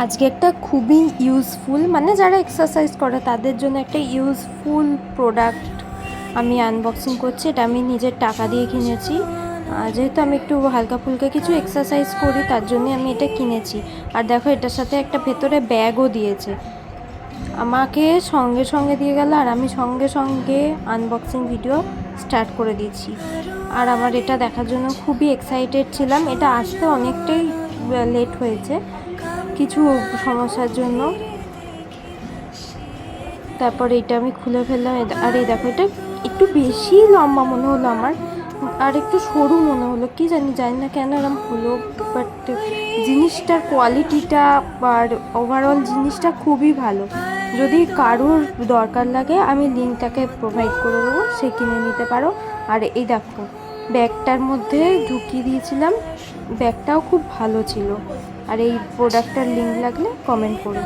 আজকে একটা খুবই ইউজফুল মানে যারা এক্সারসাইজ করে তাদের জন্য একটা ইউজফুল প্রোডাক্ট আমি আনবক্সিং করছি। এটা আমি নিজের টাকা দিয়ে কিনেছি, যেহেতু আমি একটু হালকা ফুলকা কিছু এক্সারসাইজ করি তার জন্য আমি এটা কিনেছি। আর দেখো এটার সাথে একটা ভেতরে ব্যাগও দিয়েছে, আমাকে সঙ্গে সঙ্গে দিয়ে গেল আর আমি সঙ্গে সঙ্গে আনবক্সিং ভিডিও স্টার্ট করে দিয়েছি। আর আমার এটা দেখার জন্য খুবই এক্সাইটেড ছিলাম। এটা আসতে অনেকটাই লেট হয়েছে কিছু সমস্যার জন্য। তারপরে এটা আমি খুলে ফেললাম। আর এই দেখো এটা একটু বেশি লম্বা মনে হলো আমার, আর একটু সরু মনে হলো, কি জানি না কেন এরকম হলো। বাট জিনিসটার কোয়ালিটিটা আর ওভারঅল জিনিসটা খুবই ভালো। যদি কারোর দরকার লাগে আমি লিঙ্কটাকে প্রোভাইড করে দেবো, সে কিনে নিতে পারো। আর এই দেখো ব্যাগটার মধ্যে ঢুকিয়ে দিয়েছিলাম, ব্যাগটাও খুব ভালো ছিল। আর এই প্রোডাক্টটার লিঙ্ক লাগলে কমেন্ট করো।